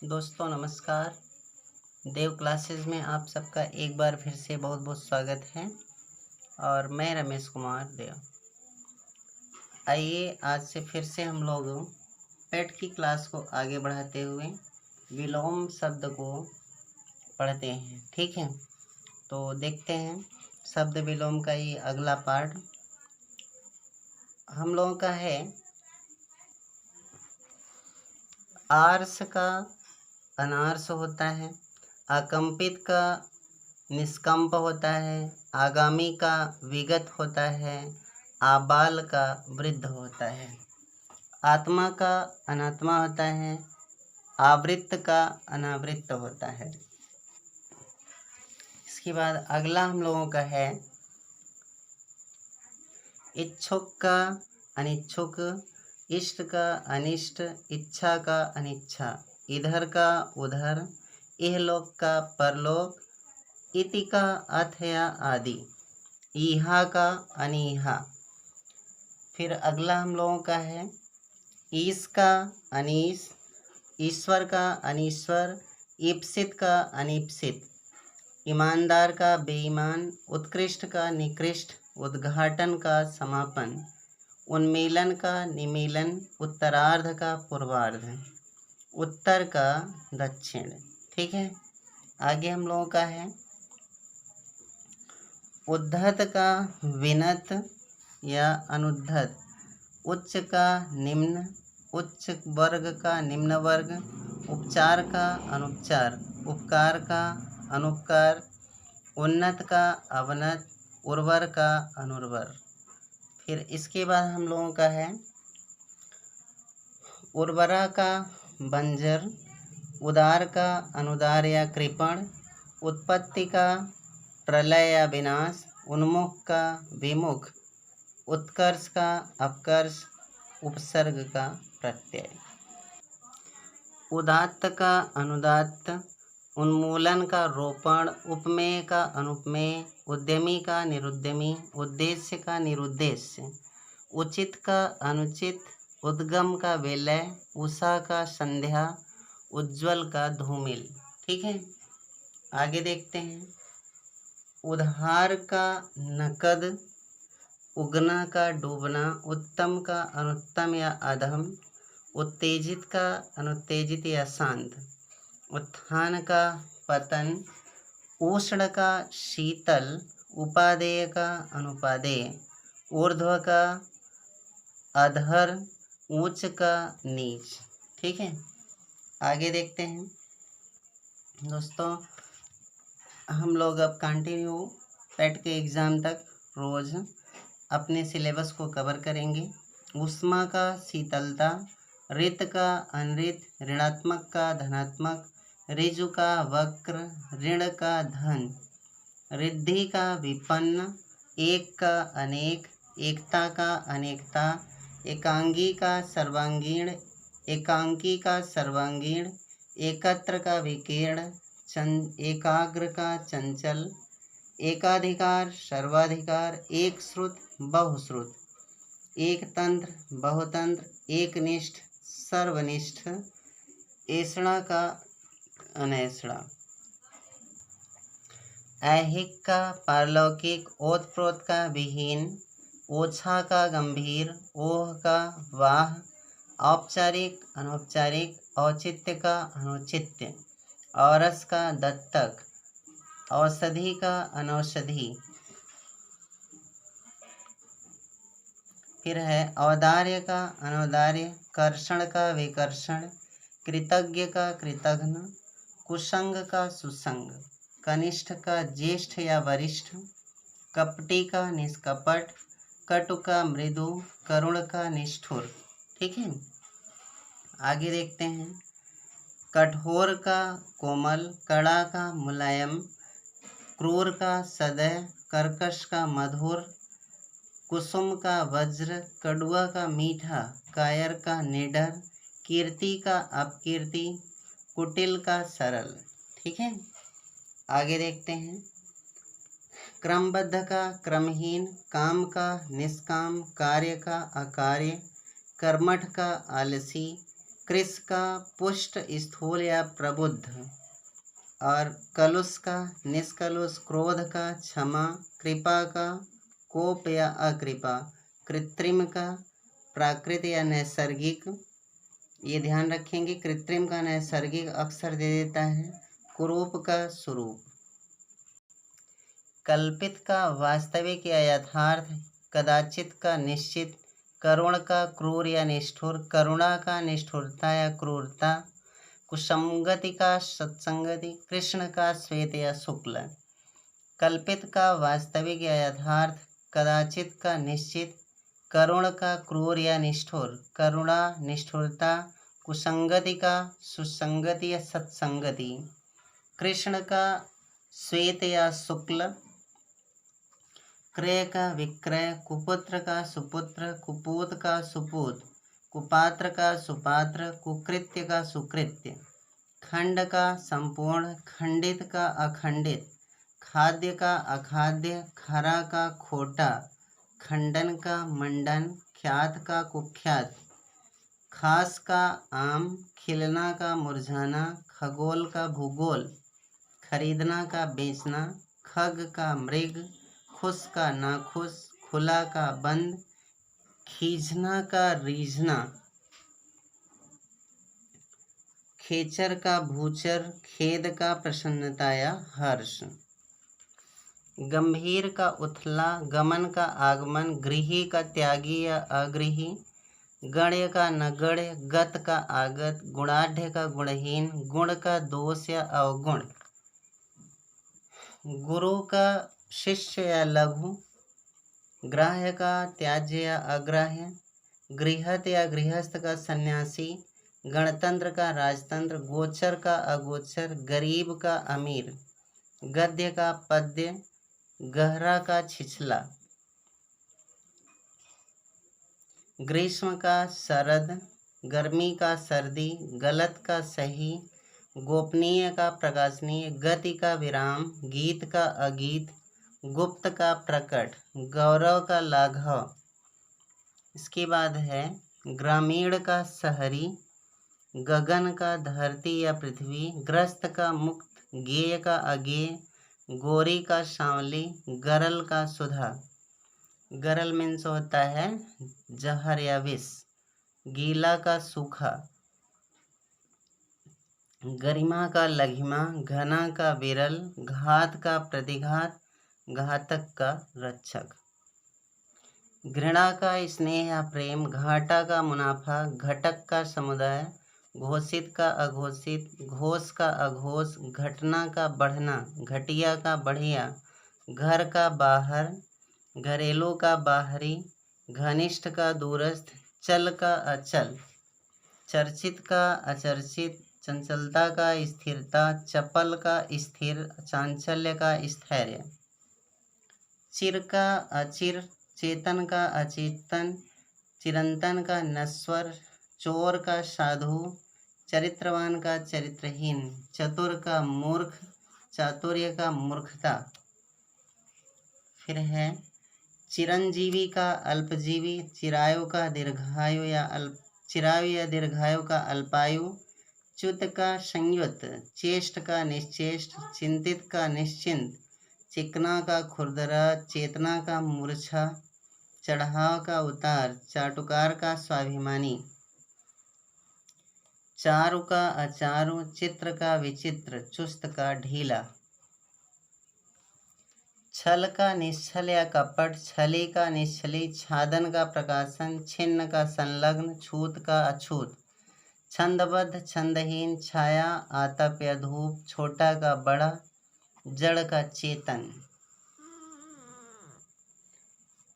दोस्तों नमस्कार। देव क्लासेस में आप सबका एक बार फिर से बहुत बहुत स्वागत है और मैं रमेश कुमार देव। आइए आज से फिर से हम लोग पेट की क्लास को आगे बढ़ाते हुए विलोम शब्द को पढ़ते हैं। ठीक है, तो देखते हैं शब्द विलोम का ये अगला पार्ट हम लोगों का है। आर्स का अनार्स होता है, अकंपित का निष्कंप होता है, आगामी का विगत होता है, आबाल का वृद्ध होता है, आत्मा का अनात्मा होता है, आवृत्त का अनावृत्त होता है। इसके बाद अगला हम लोगों का है इच्छुक का अनिच्छुक, इष्ट का अनिष्ट, इच्छा का अनिच्छा, इधर का उधर, इहलोक का परलोक, इति का अथ या आदि, ईहा का अनीहा। फिर अगला हम लोगों का है ईश का अनीश, ईश्वर का अनीश्वर, ईप्सित का अनीप्सित, ईमानदार का बेईमान, उत्कृष्ट का निकृष्ट, उद्घाटन का समापन, उन्मीलन का निमीलन, उत्तरार्ध का पूर्वार्ध, उत्तर का दक्षिण। ठीक है, आगे हम लोगों का है उद्धत का विनत या अनुद्धत, उच्च का निम्न, उच्च वर्ग का निम्न वर्ग, उपचार का अनुपचार, उपकार का अनुपकार, उन्नत का अवनत, उर्वर का अनुर्वर। फिर इसके बाद हम लोगों का है उर्वरा का बंजर, उदार का अनुदार या कृपण, उत्पत्ति का प्रलय या विनाश, उन्मुख का विमुख, उत्कर्ष का अपकर्ष, उपसर्ग का प्रत्यय। उदात्त का अनुदात्त, उन्मूलन का रोपण, उपमेय का अनुपमेय, उद्यमी का निरुद्यमी, उद्देश्य का निरुद्देश्य, उचित का अनुचित, उद्गम का विलय, उषा का संध्या, उज्ज्वल का धूमिल। ठीक है, आगे देखते हैं उधार का नकद, उगना का डूबना, उत्तम का अनुत्तम या अधम, उत्तेजित का अनुत्तेजित या शांत, उत्थान का पतन, उष्ण का शीतल, उपादेय का अनुपादेय, ऊर्ध्व का अधर, ऊंच का नीच। ठीक है, आगे देखते हैं दोस्तों। हम लोग अब कंटिन्यू पेट के एग्ज़ाम तक रोज़ अपने सिलेबस को कवर करेंगे। उष्मा का शीतलता, ऋत का अनृत, ऋणात्मक का धनात्मक, ऋजु का वक्र, ऋण का धन, रिद्धि का विपन्न, एक का अनेक, एकता का अनेकता, एकांगी का सर्वांगीण, एकांकी का सर्वांगीण, एकत्र का विकीर्ण, एकाग्र का चंचल, एकाधिकार सर्वाधिकार, एक श्रुत बहुश्रुत, एक तंत्र बहुतंत्र, एकनिष्ठ सर्वनिष्ठ, ऐषणा का अनैषणा, ऐहिक का पारलौकिक, ओतप्रोत का विहीन, ओछा का गंभीर, ओह का वाह, औपचारिक अनौपचारिक, औचित्य का अनुचित्य, औरस का दत्तक, औषधि का अनौषधि। फिर है औदार्य का अनौदार्य, कर्षण का विकर्षण, कृतज्ञ का कृतघ्न, कुसंग का सुसंग, कनिष्ठ का ज्येष्ठ या वरिष्ठ, कपटी का निष्कपट, कटु का मृदु, करुण का निष्ठुर। ठीक है, आगे देखते हैं कठोर का कोमल, कड़ा का मुलायम, क्रूर का सदैव, कर्कश का मधुर, कुसुम का वज्र, कड़ुआ का मीठा, कायर का निडर, कीर्ति का अपकीर्ति, कुटिल का सरल। ठीक है, आगे देखते हैं क्रमबद्ध का क्रमहीन, काम का निष्काम, कार्य का अकार्य, कर्मठ का आलसी, कृश का पुष्ट स्थूल या प्रबुद्ध, और कलुष का निष्कलुष, क्रोध का क्षमा, कृपा का कोप या अकृपा, कृत्रिम का प्राकृत या नैसर्गिक। ये ध्यान रखेंगे, कृत्रिम का नैसर्गिक अक्सर दे देता है, कुरूप का स्वरूप। कल्पित का वास्तविक या यथार्थ, कदाचित का निश्चित, करुण का क्रूर या निष्ठुर, करुणा का निष्ठुरता या क्रूरता, कुसंगति का सत्संगति, कृष्ण का श्वेत या शुक्ल। कल्पित का वास्तविक या यथार्थ, कदाचित का निश्चित, करुण का क्रूर या निष्ठुर, करुणा निष्ठुरता, कुसंगति का सुसंगति या सत्संगति, कृष्ण का श्वेत या शुक्ल, क्रय का विक्रय, कुपुत्र का सुपुत्र, कुपूत का सुपूत, कुपात्र का सुपात्र, कुकृत्य का सुकृत्य, खंड का संपूर्ण, खंडित का अखंडित, खाद्य का अखाद्य, खरा का खोटा, खंडन का मंडन, ख्यात का कुख्यात, खास का आम, खिलना का मुरझाना, खगोल का भूगोल, खरीदना का बेचना, खग का मृग, खुश का नाखुश, खुला का बंद, खींचना का रीझना, खेचर का भूचर, खेद का प्रसन्नता या हर्ष। गंभीर का उथला, गमन का आगमन, गृही का त्यागी या अगृही, गण्य का नगण्य, गत का आगत, गुणाढ़ का गुणहीन, गुण का दोष या अवगुण, गुरु का शिष्य या लघु, ग्राह्य का त्याज्य या अग्राह्य, गृहस्थ या गृहस्थ का सन्यासी, गणतंत्र का राजतंत्र, गोचर का अगोचर, गरीब का अमीर, गद्य का पद्य, गहरा का छिछला, ग्रीष्म का शरद, गर्मी का सर्दी, गलत का सही, गोपनीय का प्रकाशनीय, गति का विराम, गीत का अगीत, गुप्त का प्रकट, गौरव का लाघव। इसके बाद है ग्रामीण का शहरी, गगन का धरती या पृथ्वी, ग्रस्त का मुक्त, गेय का अगेय, गोरी का सांवली, गरल का सुधा। गरल मीन्स होता है जहर या विष, गीला का सूखा, गरिमा का लघिमा, घना का विरल, घात का प्रतिघात, घातक का रक्षक। घृणा का स्नेह या प्रेम, घाटा का मुनाफा, घटक का समुदाय, घोषित का अघोषित, घोष का अघोष, घटना का बढ़ना, घटिया का बढ़िया, घर का बाहर, घरेलू का बाहरी, घनिष्ठ का दूरस्थ, चल का अचल, चर्चित का अचर्चित, चंचलता का स्थिरता, चपल का स्थिर, चांचल्य का स्थैर्य। चिर का अचिर, चेतन का अचेतन, चिरंतन का नश्वर, चोर का साधु, चरित्रवान का चरित्रहीन, चतुर का मूर्ख, चातुर्य का मूर्खता। फिर है चिरंजीवी का अल्पजीवी, चिरायु का दीर्घायु या दीर्घायु का अल्पायु, च्युत का संयुत, चेष्ट का निश्चेष्ट, चिंतित का निश्चिंत, चिकना का खुरदरा, चेतना का मूर्छा, चढ़ाव का उतार, चाटुकार का स्वाभिमानी, चारु का अचारु, चित्र का विचित्र, चुस्त का ढीला। छल का निश्छल या कपट, छली का निश्छली, छादन का प्रकाशन, छिन्न का संलग्न, छूत का अछूत, छंदबद्ध छंदहीन, छाया आतप या धूप, छोटा का बड़ा, जड़ का चेतन।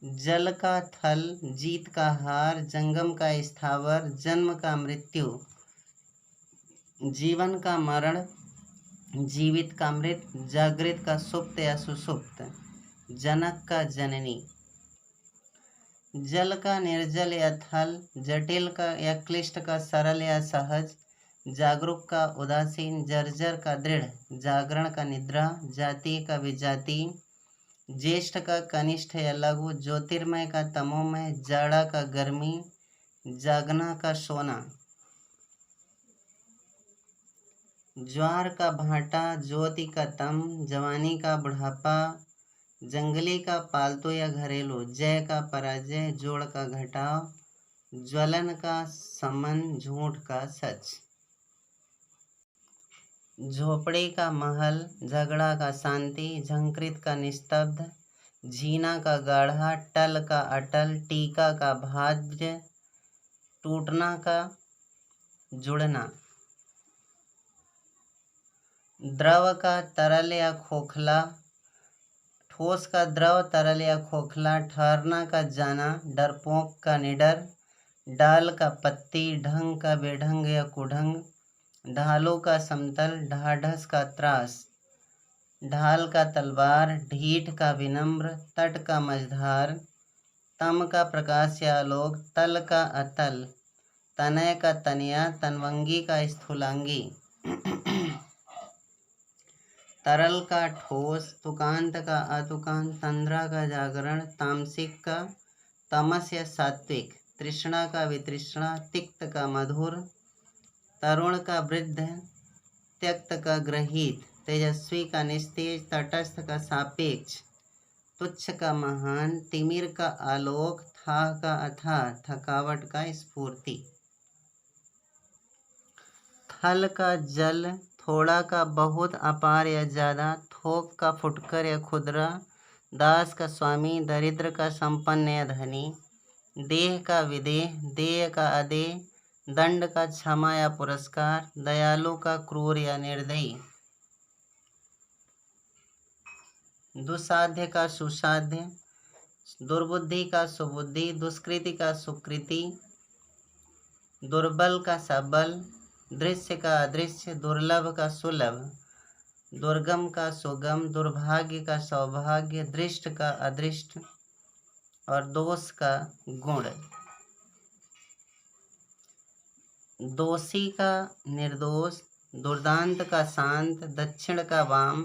जल का थल, जीत का हार, जंगम का स्थावर, जन्म का मृत्यु, जीवन का मरण, जीवित का मृत, जागृत का सुप्त या सुसुप्त, जनक का जननी। जल का निर्जल या थल, जटिल का या क्लिष्ट का सरल या सहज, जागरूक का उदासीन, जर्जर का दृढ़, जागरण का निद्रा, जाति का विजाति, ज्येष्ठ का कनिष्ठ या लघु, ज्योतिर्मय का तमोमय, जाड़ा का गर्मी, जागना का सोना। ज्वार का भाटा, ज्योति का तम, जवानी का बुढ़ापा, जंगली का पालतू या घरेलू, जय का पराजय, जोड़ का घटाव, ज्वलन का समन, झूठ का सच, झोपड़ी का महल, झगड़ा का शांति, झंकृत का निस्तब्ध, झीना का गाढ़ा, टल का अटल, टीका का भाज्य, टूटना का जुड़ना, द्रव का तरल या खोखला, ठोस का द्रव, तरल या खोखला, ठहरना का जाना, डरपोक का निडर, डाल का पत्ती, ढंग का बेढंग या कुढंग, ढालू का समतल, ढाढ़स का त्रास, ढाल का तलवार, ढीठ का विनम्र, तट का मझधार, तम का प्रकाश या आलोक, तल का अतल, तनय का तनिया, तनवंगी का स्थूलांगी, तरल का ठोस, तुकांत का अतुकांत, तंद्रा का जागरण, तामसिक का तमस या सात्विक, तृष्णा का वितृष्णा, तिक्त का मधुर, तरुण का वृद्ध, त्यक्त का ग्रहित, तेजस्वी का निस्तेज, तटस्थ का सापेक्ष, तुच्छ का महान, तिमिर का आलोक, थाह का अथाह, थकावट का स्फूर्ति, थल का जल, थोड़ा का बहुत, अपार या ज्यादा, थोक का फुटकर या खुदरा, दास का स्वामी, दरिद्र का संपन्न या धनी, देह का विदेह, देय का अदेय, दंड का क्षमा या पुरस्कार, दयालु का क्रूर या निर्दयी, दुसाध्य का सुसाध्य, दुर्बुद्धि का सुबुद्धि, दुष्कृति का सुकृति, दुर्बल का सबल, दृश्य का अदृश्य, दुर्लभ का सुलभ, दुर्गम का सुगम, दुर्भाग्य का सौभाग्य, दृष्ट का अदृष्ट और दोष का गुण, दोषी का निर्दोष, दुर्दांत का शांत, दक्षिण का वाम,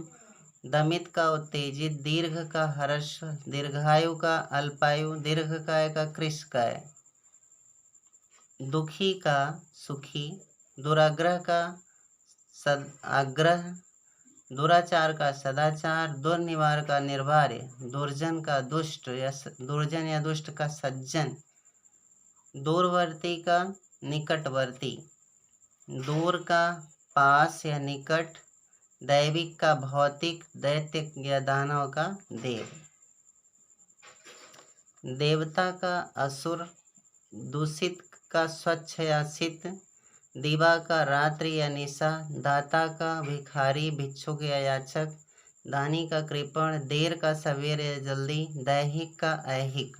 दमित का उत्तेजित, दीर्घ का हर्ष, दीर्घायु का अल्पायु, दीर्घकाय का कृशकाय, दुखी का सुखी, दुराग्रह का सदाग्रह, दुराचार का सदाचार, दुर्निवार का निर्वार्य, दुर्जन का दुष्ट या दुर्जन या दुष्ट का सज्जन, दूरवर्ती का निकटवर्ती, दूर का पास या निकट, दैविक का भौतिक, दैत्य या दानव का देव, देवता का असुर, दूषित का स्वच्छ या शीत, दिवा का रात्रि या निशा, दाता का भिखारी, भिक्षुक या याचक, दानी का कृपण, देर का सवेर या जल्दी, दैहिक का ऐहिक,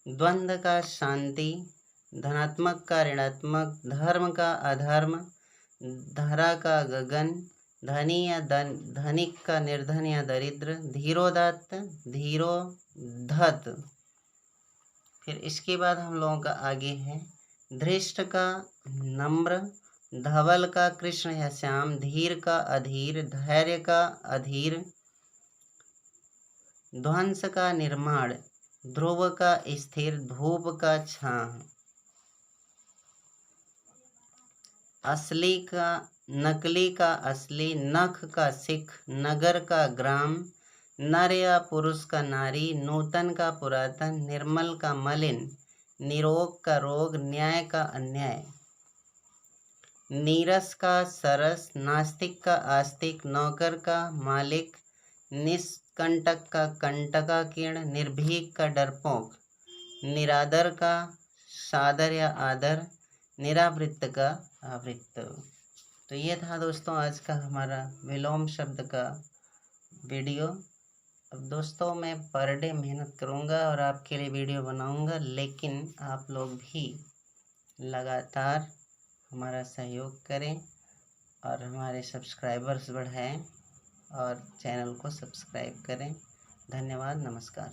द्वंद्व का शांति, धनात्मक का ऋणात्मक, धर्म का अधर्म, धरा का गगन, धनी या धनिक का निर्धन या दरिद्र, धीरोदात्त, धीरोधत। फिर इसके बाद हम लोगों का आगे है धृष्ट का नम्र, धवल का कृष्ण या श्याम, धीर का अधीर, धैर्य का अधीर, ध्वंस का निर्माण, ध्रुव का स्थिर, धूप का छाह, असली का नकली का असली, नख का सिख, नगर का ग्राम, नर या पुरुष का नारी, नूतन का पुरातन, निर्मल का मलिन, निरोग का रोग, न्याय का अन्याय, नीरस का सरस, नास्तिक का आस्तिक, नौकर का मालिक, निष्कंटक का कंटकाकीर्ण, निर्भीक का डरपोक, निरादर का सादर या आदर, निरावृत्त का आवृत्त। तो ये था दोस्तों आज का हमारा विलोम शब्द का वीडियो। अब दोस्तों मैं पर डे मेहनत करूँगा और आपके लिए वीडियो बनाऊँगा, लेकिन आप लोग भी लगातार हमारा सहयोग करें और हमारे सब्सक्राइबर्स बढ़ाएं और चैनल को सब्सक्राइब करें। धन्यवाद, नमस्कार।